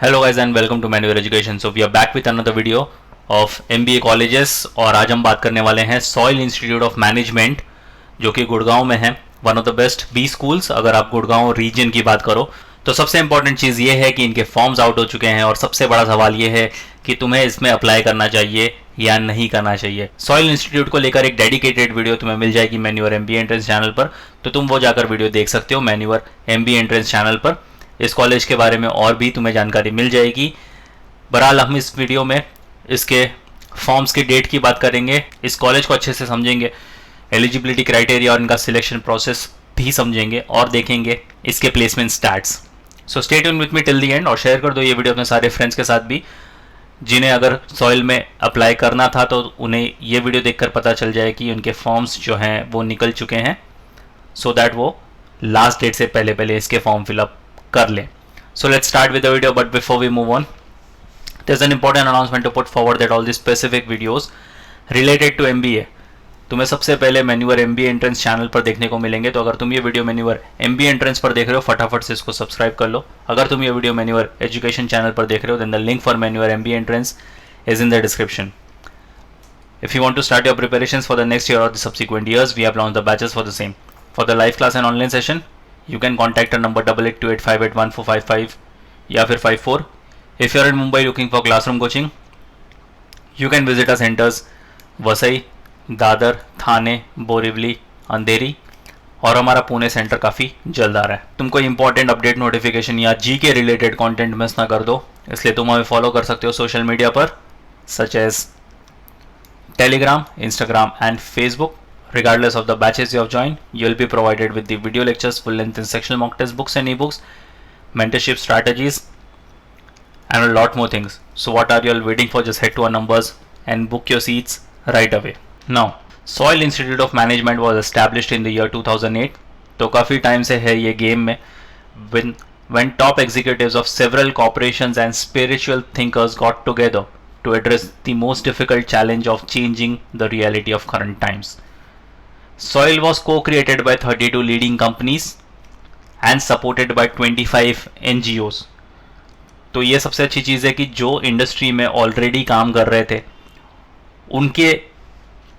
Hello guys and welcome to manual education. So we are back with another video of MBA colleges और आज हम बात करने वाले हैं सॉइल इंस्टीट्यूट ऑफ मैनेजमेंट जो कि गुड़गांव में है। One of the best B schools अगर आप गुड़गांव रीजन की बात करो तो। सबसे इंपॉर्टेंट चीज़ ये है कि इनके फॉर्म्स आउट हो चुके हैं और सबसे बड़ा सवाल ये है कि तुम्हें इसमें अप्लाई करना चाहिए या नहीं करना चाहिए। सॉइल इंस्टीट्यूट को लेकर एक डेडिकेटेड वीडियो तुम्हें मिल जाएगी मैन्युअल एमबीए एंट्रेंस चैनल पर, तो तुम वो जाकर वीडियो देख सकते हो मैन्युअल एमबीए एंट्रेंस चैनल पर। इस कॉलेज के बारे में और भी तुम्हें जानकारी मिल जाएगी। बहरहाल हम इस वीडियो में इसके फॉर्म्स की डेट की बात करेंगे, इस कॉलेज को अच्छे से समझेंगे, एलिजिबिलिटी क्राइटेरिया और इनका सिलेक्शन प्रोसेस भी समझेंगे और देखेंगे इसके placement stats. So stay tune with me till the end और शेयर कर दो ये वीडियो अपने सारे फ्रेंड्स के साथ भी जिन्हें अगर सॉइल में अप्लाई करना था तो उन्हें ये वीडियो देखकर पता चल जाए कि उनके फॉर्म्स जो हैं वो निकल चुके हैं, सो दैट वो लास्ट डेट से पहले पहले इसके फॉर्म फिलअप कर लें। So let's start with the video, but before we move on, there's an important announcement to put forward that all these specific videos related to MBA तुम्हें सबसे पहले मैन्युअल MBA एंट्रेंस चैनल पर देखने को मिलेंगे। तो अगर तुम ये वीडियो मैन्युअल MBA एंट्रेंस पर देख रहे हो फटाफट से इसको सब्सक्राइब कर लो। अगर तुम ये वीडियो मैन्युअल एजुकेशन चैनल पर देख रहे हो then the link for manual MBA entrance is in the description. If you want to start your preparations for the next year or the subsequent years, we have launched the batches for the same. For the live class and online session, you can contact our number 8828581455 या फिर 54. If you are in Mumbai looking for classroom coaching, you can visit our centers Vasai, Dadar, थाने, बोरिवली, अंधेरी और हमारा Pune centre काफ़ी जल्द आ रहा है। तुम कोई इंपॉर्टेंट अपडेट नोटिफिकेशन या जी के रिलेटेड कंटेंट मिस ना कर दो, इसलिए तुम हमें फॉलो कर सकते हो सोशल मीडिया पर such as Telegram, Instagram and Facebook. Regardless of the batches you have joined, you will be provided with the video lectures, full-length and sectional mock test books and ebooks, mentorship strategies, and a lot more things. So what are you all waiting for? Just head to our numbers and book your seats right away. Now, Soil Institute of Management was established in the year 2008. तो काफ़ी time से है ये game में. When top executives of several corporations and spiritual thinkers got together to address the most difficult challenge of changing the reality of current times. Soil was co-created by 32 leading companies and supported by 25 NGOs. तो ये सबसे अच्छी चीज़ है कि जो industry में already काम कर रहे थे उनके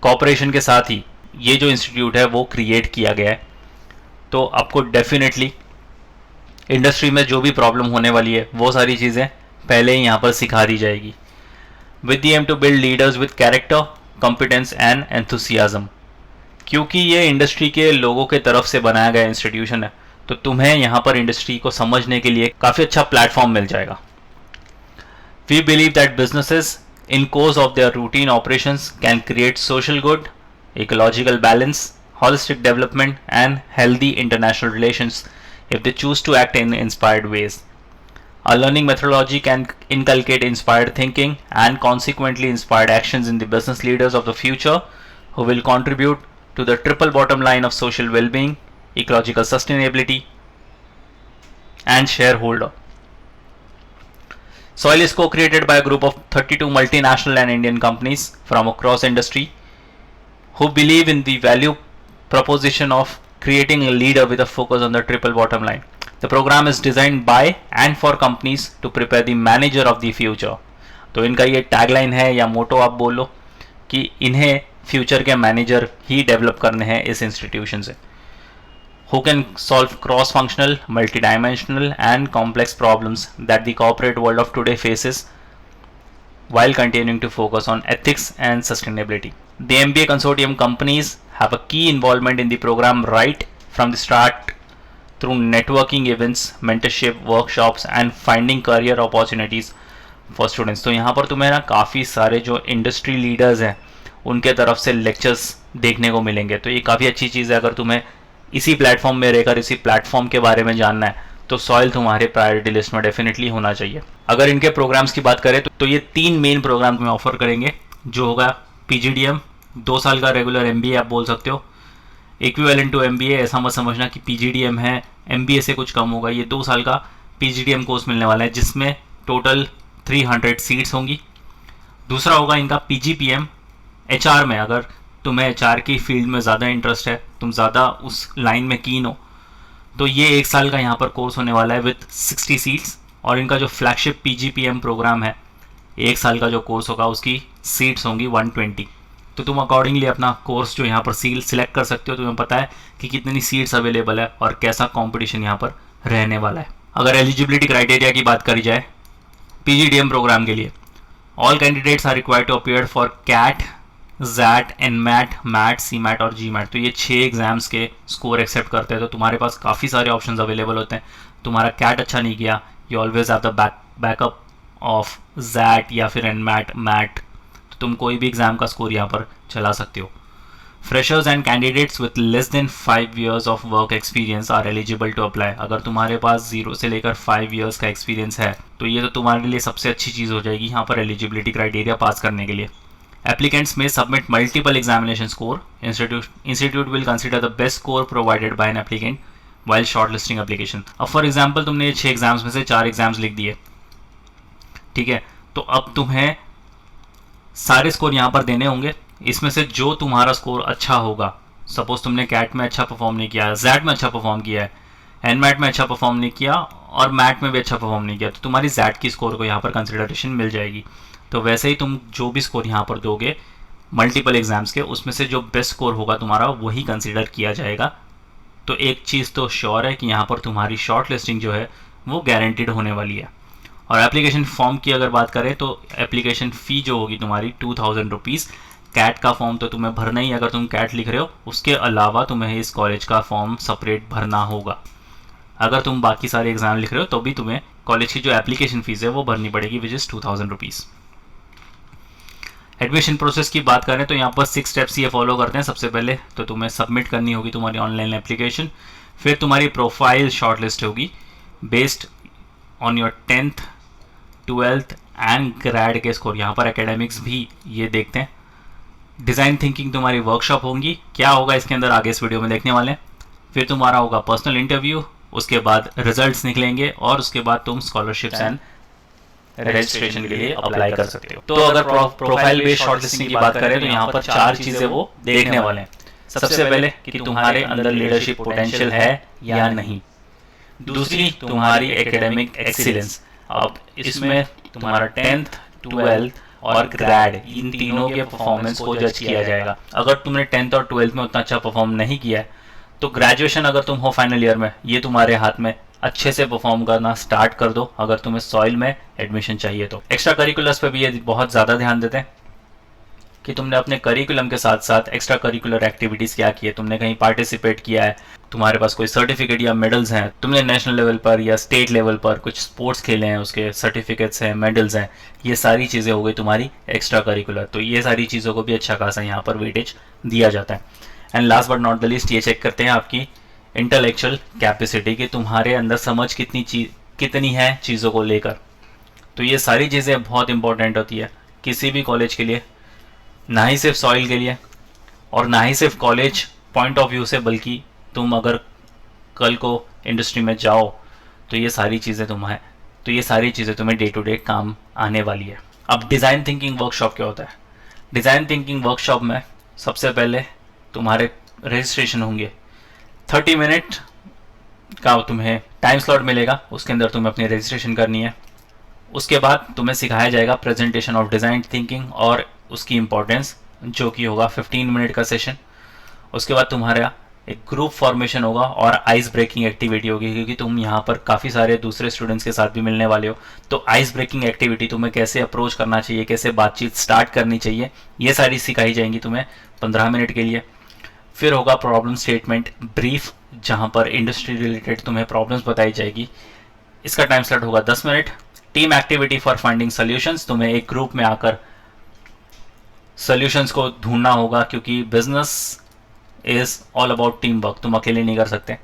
कॉपरेशन के साथ ही ये जो इंस्टीट्यूट है वो क्रिएट किया गया है। तो आपको डेफिनेटली इंडस्ट्री में जो भी प्रॉब्लम होने वाली है वो सारी चीज़ें पहले ही यहाँ पर सिखा दी जाएगी। With the aim to build leaders with character, competence and enthusiasm. क्योंकि ये इंडस्ट्री के लोगों के तरफ से बनाया गया इंस्टीट्यूशन है तो तुम्हें यहाँ पर इंडस्ट्री को समझने के लिए काफ़ी अच्छा प्लेटफॉर्म मिल जाएगा। We believe that businesses in course of their routine operations can create social good, ecological balance, holistic development and healthy international relations if they choose to act in inspired ways. Our learning methodology can inculcate inspired thinking and consequently inspired actions in the business leaders of the future who will contribute to the triple bottom line of social well-being, ecological sustainability and shareholder. Soil is co-created by a group of 32 multinational and Indian companies from across industry who believe in the value proposition of creating a leader with a focus on the triple bottom line. The program is designed by and for companies to prepare the manager of the future. तो इनका ये tagline है या मोटो आप बोलो कि इन्हें future के मैनेजर ही डेवलप करने हैं इस इंस्टीट्यूशन से, who can solve cross functional, multi dimensional and complex problems that the corporate world of today faces while continuing to focus on ethics and sustainability. The MBA consortium companies have a key involvement in the program right from the start through networking events, mentorship, workshops and finding career opportunities for students. तो यहाँ पर तुम्हें ना काफ़ी सारे जो industry leaders हैं उनके तरफ से लेक्चर्स देखने को मिलेंगे। तो ये काफ़ी अच्छी चीज़ है। अगर तुम्हें इसी प्लेटफॉर्म में रहकर इसी प्लेटफॉर्म के बारे में जानना है तो सॉइल तुम्हारे प्रायोरिटी लिस्ट में डेफिनेटली होना चाहिए। अगर इनके प्रोग्राम्स की बात करें तो ये 3 मेन प्रोग्राम तुम्हें ऑफर करेंगे, जो होगा PGDM 2 साल का रेगुलर MBA आप बोल सकते हो। इक्विवेलेंट टू MBA ऐसा मत समझना कि PGDM है MBA से कुछ कम होगा। ये 2 साल का PGDM कोर्स मिलने वाला है जिसमें टोटल 300 सीट्स होंगी। दूसरा होगा इनका PGPM HR में। अगर तुम्हें HR की फील्ड में ज़्यादा इंटरेस्ट है, तुम ज़्यादा उस लाइन में कीन हो, तो ये 1 साल का यहाँ पर कोर्स होने वाला है विथ 60 सीट्स। और इनका जो फ्लैगशिप PGPM प्रोग्राम है, 1 साल का जो कोर्स होगा उसकी सीट्स होंगी 120। तो तुम अकॉर्डिंगली अपना कोर्स जो यहाँ पर सिलेक्ट कर सकते हो। तुम्हें पता है कि कितनी सीट्स अवेलेबल है और कैसा कंपटीशन यहाँ पर रहने वाला है। अगर एलिजिबिलिटी क्राइटेरिया की बात करी जाए PGDM प्रोग्राम के लिए, all candidates are required to appear for CAT, XAT, NMAT, MAT, CMAT और जीमैट। तो ये 6 एग्जाम्स के स्कोर एक्सेप्ट करते हैं। तो तुम्हारे पास काफ़ी सारे ऑप्शंस अवेलेबल होते हैं। तुम्हारा कैट अच्छा नहीं किया, you always have the backup of XAT या फिर एनमैट, मैट। तो तुम कोई भी एग्जाम का स्कोर यहाँ पर चला सकते हो। Freshers and candidates with less than 5 years of work experience are eligible to apply. अगर तुम्हारे पास 0 से लेकर 5 years का एक्सपीरियंस है तो ये तो तुम्हारे लिए सबसे अच्छी चीज़ हो जाएगी यहाँ पर एलिजिबिलिटी क्राइटेरिया पास करने के लिए। Applicants may submit multiple examination score. Institute will consider the best score provided by an applicant while shortlisting application. अब फॉर एग्जाम्पल तुमने ये 6 एग्जाम्स में से 4 एग्जाम्स लिख दिए, ठीक है, तो अब तुम्हें सारे स्कोर यहाँ पर देने होंगे। इसमें से जो तुम्हारा स्कोर अच्छा होगा, सपोज तुमने कैट में अच्छा परफॉर्म नहीं किया, जैट में अच्छा परफॉर्म किया है, एनमैट में अच्छा परफॉर्म नहीं किया और मैट में भी अच्छा परफॉर्म नहीं किया, तो तुम्हारी जैट की स्कोर को यहाँ पर कंसिडरेशन मिल जाएगी। तो वैसे ही तुम जो भी स्कोर यहाँ पर दोगे मल्टीपल एग्जाम्स के, उसमें से जो बेस्ट स्कोर होगा तुम्हारा वही कंसीडर किया जाएगा। तो एक चीज़ तो श्योर है कि यहाँ पर तुम्हारी शॉर्ट लिस्टिंग जो है वो गारंटीड होने वाली है। और एप्लीकेशन फॉर्म की अगर बात करें तो एप्लीकेशन फ़ी जो होगी तुम्हारी 2000 रुपीज़। कैट का फॉर्म तो तुम्हें भरना ही, अगर तुम कैट लिख रहे हो, उसके अलावा तुम्हें इस कॉलेज का फॉर्म सेपरेट भरना होगा। अगर तुम बाकी सारे एग्ज़ाम लिख रहे हो तो भी तुम्हें कॉलेज की जो एप्लीकेशन फ़ीस है वो भरनी पड़ेगी, which is 2000 rupees. Admission process की बात करें तो यहाँ पर 6 स्टेप्स ये फॉलो करते हैं। सबसे पहले तो तुम्हें सबमिट करनी होगी तुम्हारी ऑनलाइन एप्लीकेशन, फिर तुम्हारी प्रोफाइल शॉर्टलिस्ट होगी based on your 10th, 12th and grade के स्कोर। यहाँ पर एकेडमिक्स भी ये देखते हैं। डिज़ाइन थिंकिंग तुम्हारी वर्कशॉप होंगी, क्या होगा इसके अंदर आगे इस वीडियो में देखने वाले हैं। फिर तुम्हारा होगा पर्सनल इंटरव्यू, उसके बाद रिजल्ट्स निकलेंगे और उसके बाद तुम स्कॉलरशिप्स एंड रजिस्ट्रेशन के लिए अप्लाई कर सकते हो। तो अगर प्रोफाइल बेस्ड शॉर्टलिस्टिंग की बात करें तो यहाँ पर 4 चीज़ें वो देखने वाले हैं। सबसे पहले कि तुम्हारे अंदर लीडरशिप पोटेंशियल है या नहीं, दूसरी तुम्हारी एकेडमिक एक्सीलेंस। अब इसमें तुम्हारा 10th, 12th और ग्रेड, इन तीनों के परफॉर्मेंस को जज किया जाएगा। अगर तुमने 10th और 12th में उतना अच्छा परफॉर्म नहीं किया है तो ग्रेजुएशन अगर तुम हो फाइनल ईयर में, ये तुम्हारे हाथ में, अच्छे से परफॉर्म करना स्टार्ट कर दो अगर तुम्हें सॉइल में एडमिशन चाहिए तो। एक्स्ट्रा करिकुलर्स पे भी ये बहुत ज़्यादा ध्यान देते हैं कि तुमने अपने करिकुलम के साथ साथ एक्स्ट्रा करिकुलर एक्टिविटीज़ क्या की है, तुमने कहीं पार्टिसिपेट किया है, तुम्हारे पास कोई सर्टिफिकेट या मेडल्स हैं, तुमने नेशनल लेवल पर या स्टेट लेवल पर कुछ स्पोर्ट्स खेले हैं, उसके सर्टिफिकेट्स हैं, मेडल्स हैं, ये सारी चीज़ें हो गई तुम्हारी एक्स्ट्रा करिकुलर। तो ये सारी चीज़ों को भी अच्छा खासा यहाँ पर वेटेज दिया जाता है। And last but not the list, ये चेक करते हैं आपकी इंटेलेक्चुअल कैपेसिटी कि तुम्हारे अंदर समझ कितनी है चीज़ों को लेकर। तो ये सारी चीज़ें बहुत इंपॉर्टेंट होती है किसी भी कॉलेज के लिए, ना ही सिर्फ सॉइल के लिए और ना ही सिर्फ कॉलेज पॉइंट ऑफ व्यू से, बल्कि तुम अगर कल को इंडस्ट्री में जाओ तो ये सारी चीज़ें तुम्हें डे टू डे काम आने वाली है। अब डिज़ाइन थिंकिंग वर्कशॉप क्या होता है? डिज़ाइन थिंकिंग वर्कशॉप में सबसे पहले तुम्हारे रजिस्ट्रेशन होंगे। 30 मिनट का तुम्हें टाइम स्लॉट मिलेगा, उसके अंदर तुम्हें अपनी रजिस्ट्रेशन करनी है। उसके बाद तुम्हें सिखाया जाएगा प्रेजेंटेशन ऑफ डिज़ाइन थिंकिंग और उसकी इम्पोर्टेंस, जो कि होगा 15 मिनट का सेशन। उसके बाद तुम्हारा एक ग्रुप फॉर्मेशन होगा और आइस ब्रेकिंग एक्टिविटी होगी, क्योंकि तुम यहाँ पर काफ़ी सारे दूसरे स्टूडेंट्स के साथ भी मिलने वाले हो। तो आइस ब्रेकिंग एक्टिविटी, तुम्हें कैसे अप्रोच करना चाहिए, कैसे बातचीत स्टार्ट करनी चाहिए, ये सारी सिखाई जाएंगी तुम्हें 15 मिनट के लिए। फिर होगा प्रॉब्लम स्टेटमेंट ब्रीफ, जहाँ पर इंडस्ट्री रिलेटेड तुम्हें प्रॉब्लम्स बताई जाएगी। इसका टाइम स्लॉट होगा 10 minute. Team activity for finding solutions, तुम्हें एक ग्रुप में आकर सॉल्यूशंस को ढूंढना होगा, क्योंकि business is all about team work, तुम अकेले नहीं कर सकते।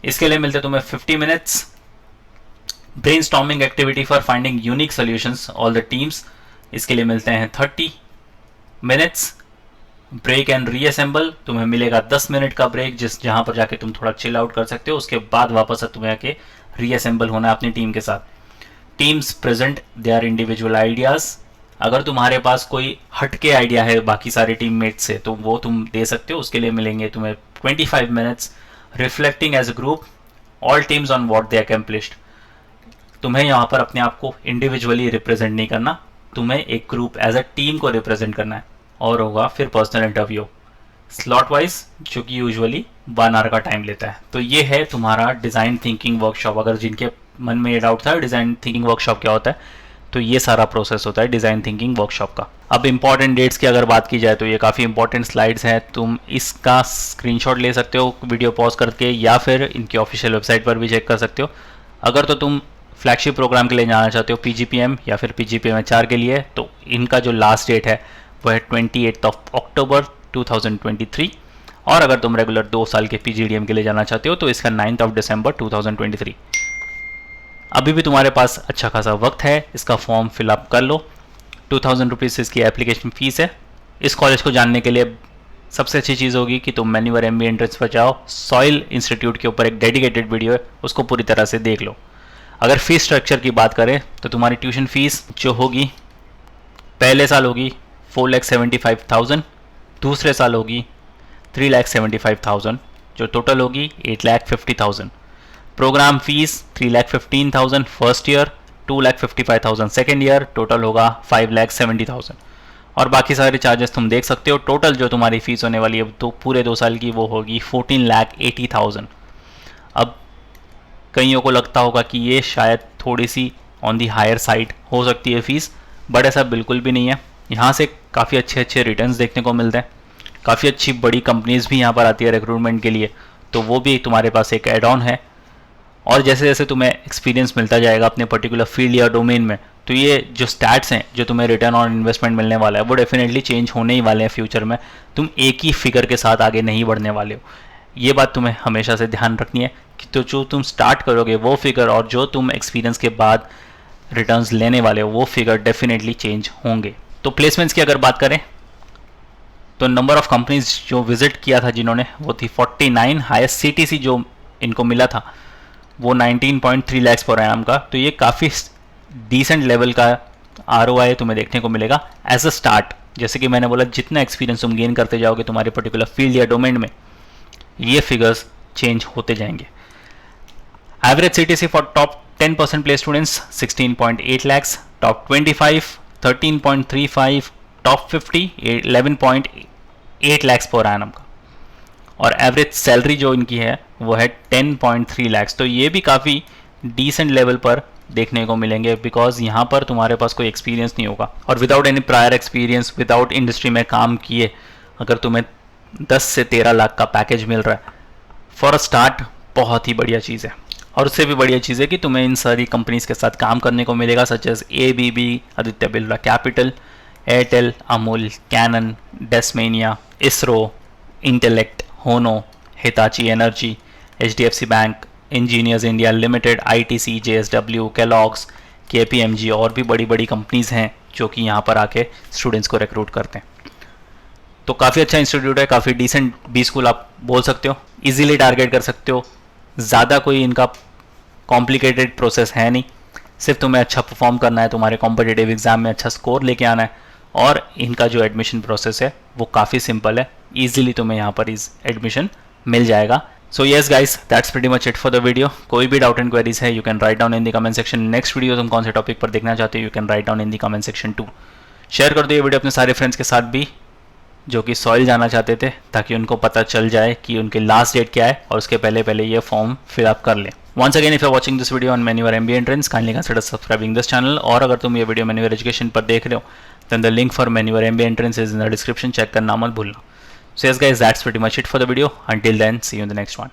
इसके लिए मिलते तुम्हें 50 minutes. Brainstorming activity for finding unique solutions all the teams, इसके लिए मिलते हैं 30 मिनट्स। ब्रेक एंड रीअसेंबल, तुम्हें मिलेगा 10 मिनट का ब्रेक, जहां पर जाके तुम थोड़ा चिल आउट कर सकते हो। उसके बाद वापस तुम्हें आके रीअसेंबल होना है अपनी टीम के साथ। Teams present their individual ideas, अगर तुम्हारे पास कोई हटके आइडिया है बाकी सारे टीममेट से तो वो तुम दे सकते हो। उसके लिए मिलेंगे तुम्हें 25 minutes. Reflecting as a group all teams on what they accomplished, तुम्हें यहाँ पर अपने आप को इंडिविजुअली रिप्रेजेंट नहीं करना, तुम्हें एक ग्रुप एज अ टीम को रिप्रेजेंट करना है। और होगा फिर पर्सनल इंटरव्यू स्लॉट वाइज, जो कि यूजुअली 1 आवर का टाइम लेता है। तो ये है तुम्हारा डिज़ाइन थिंकिंग वर्कशॉप। अगर जिनके मन में ये डाउट था डिज़ाइन थिंकिंग वर्कशॉप क्या होता है, तो ये सारा प्रोसेस होता है डिज़ाइन थिंकिंग वर्कशॉप का। अब इंपॉर्टेंट डेट्स की अगर बात की जाए तो ये काफ़ी इंपॉर्टेंट स्लाइड्स हैं, तुम इसका स्क्रीनशॉट ले सकते हो वीडियो पॉज करके, या फिर इनकी ऑफिशियल वेबसाइट पर भी चेक कर सकते हो। अगर तो तुम फ्लैगशिप प्रोग्राम के लिए जाना चाहते हो PGPM या फिर PGPM HR के लिए, तो इनका जो लास्ट डेट है वो है 28 अक्टूबर 2023। और अगर तुम रेगुलर 2 साल के PGDM के लिए जाना चाहते हो तो इसका 9 दिसंबर 2023। अभी भी तुम्हारे पास अच्छा खासा वक्त है, इसका फॉर्म फिलअप कर लो। 2000 रुपीज़ इसकी एप्लीकेशन फ़ीस है। इस कॉलेज को जानने के लिए सबसे अच्छी चीज़ होगी कि तुम मैन्यूवर MBA एंट्रेंस पर जाओ, सॉइल इंस्टीट्यूट के ऊपर एक डेडिकेटेड वीडियो है, उसको पूरी तरह से देख लो। अगर फीस स्ट्रक्चर की बात करें तो तुम्हारी ट्यूशन फीस जो होगी पहले साल होगी 4,75,000, दूसरे साल होगी 3,75,000, जो टोटल होगी 8,50,000। Programme fees 3,15,000 first year, 2,55,000 second year, total होगा 5,70,000। और बाकी सारे चार्जेस तुम देख सकते हो। टोटल जो तुम्हारी फीस होने वाली है तो पूरे 2 साल की वो होगी 14,80,000। अब कईयों को लगता होगा कि ये शायद थोड़ी सी ऑन दी हायर साइड हो सकती है फ़ीस, बट ऐसा बिल्कुल भी नहीं है। यहाँ से काफ़ी अच्छे रिटर्न्स देखने को मिलते हैं, काफ़ी अच्छी बड़ी कंपनीज़ भी यहाँ पर आती है रिक्रूटमेंट के लिए, तो वो भी तुम्हारे पास एक एड ऑन है। और जैसे जैसे तुम्हें एक्सपीरियंस मिलता जाएगा अपने पर्टिकुलर फील्ड या डोमेन में, तो ये जो स्टैट्स हैं जो तुम्हें रिटर्न ऑन इन्वेस्टमेंट मिलने वाला है वो डेफिनेटली चेंज होने ही वाले हैं फ्यूचर में। तुम एक ही फिगर के साथ आगे नहीं बढ़ने वाले हो, ये बात तुम्हें हमेशा से ध्यान रखनी है कि तो जो तुम स्टार्ट करोगे वो फिगर और जो तुम एक्सपीरियंस के बाद रिटर्न्स लेने वाले हो वो फिगर डेफिनेटली चेंज होंगे। तो प्लेसमेंट्स की अगर बात करें तो नंबर ऑफ कंपनीज जो विजिट किया था जिन्होंने वो थी 49। हाईएस्ट CTC जो इनको मिला था वो 19.3 लाख पर एनम का। तो ये काफ़ी डिसेंट लेवल का ROI तुम्हें देखने को मिलेगा एज अ स्टार्ट। जैसे कि मैंने बोला, जितना एक्सपीरियंस तुम गेन करते जाओगे तुम्हारे पर्टिकुलर फील्ड या डोमेन में, ये फिगर्स चेंज होते जाएंगे। Average CTC for top 10% place students 16.8 lakhs, top 25 13.35, top 50 11.8 lakhs per annum का। और एवरेज सैलरी जो इनकी है वो है 10.3 lakhs। तो ये भी काफ़ी डिसेंट लेवल पर देखने को मिलेंगे, बिकॉज यहाँ पर तुम्हारे पास कोई एक्सपीरियंस नहीं होगा और without any prior experience, without industry में काम किए, अगर तुम्हें 10 से 13 लाख का पैकेज मिल रहा है फॉर अ स्टार्ट, बहुत ही बढ़िया चीज़ है। और उससे भी बढ़िया चीज़ है कि तुम्हें इन सारी कंपनीज़ के साथ काम करने को मिलेगा, such as ABB, Aditya Birla Capital, Airtel, Amul, Canon, डेस्मेनिया, इसरो, इंटेलेक्ट, होनो, Hitachi Energy, HDFC Bank, Engineers India Limited, ITC, JSW, Kellogg's, KPMG और भी बड़ी बड़ी कंपनीज़ हैं जो कि यहाँ पर आके स्टूडेंट्स को रिक्रूट करते हैं। तो काफ़ी अच्छा इंस्टीट्यूट है, काफ़ी डिसेंट B स्कूल आप बोल सकते हो, इजीली टारगेट कर सकते हो। ज़्यादा कोई इनका कॉम्प्लिकेटेड प्रोसेस है नहीं, सिर्फ तुम्हें अच्छा परफॉर्म करना है, तुम्हारे कॉम्पिटिटिव एग्जाम में अच्छा स्कोर लेके आना है। और इनका जो एडमिशन प्रोसेस है वो काफ़ी सिंपल है, ईजिली तुम्हें यहाँ पर इस एडमिशन मिल जाएगा। So yes guys, that's pretty much it for the video. कोई भी डाउट एंड क्वेरीज है you can write down in the comment section. Next video तुम कौन से टॉपिक पर देखना चाहते हो you can write down in the comment section two. Share कर दो ये वीडियो अपने सारे फ्रेंड्स के साथ भी जो कि सॉइल जाना चाहते थे, ताकि उनको पता चल जाए कि उनके लास्ट डेट क्या है और उसके पहले पहले ये फॉर्म फिलअप कर लें। Once again, if you are watching this video on manoeuvre MBA entrance, kindly consider subscribing this channel. और अगर तुम ये वीडियो मैन्यूवर एजुकेशन पर देख रहे हो then the link for manoeuvre MBA entrance is in the description, check करना मत भूलना। So yes guys, that's pretty much it for the video. Until then, see you in the next one.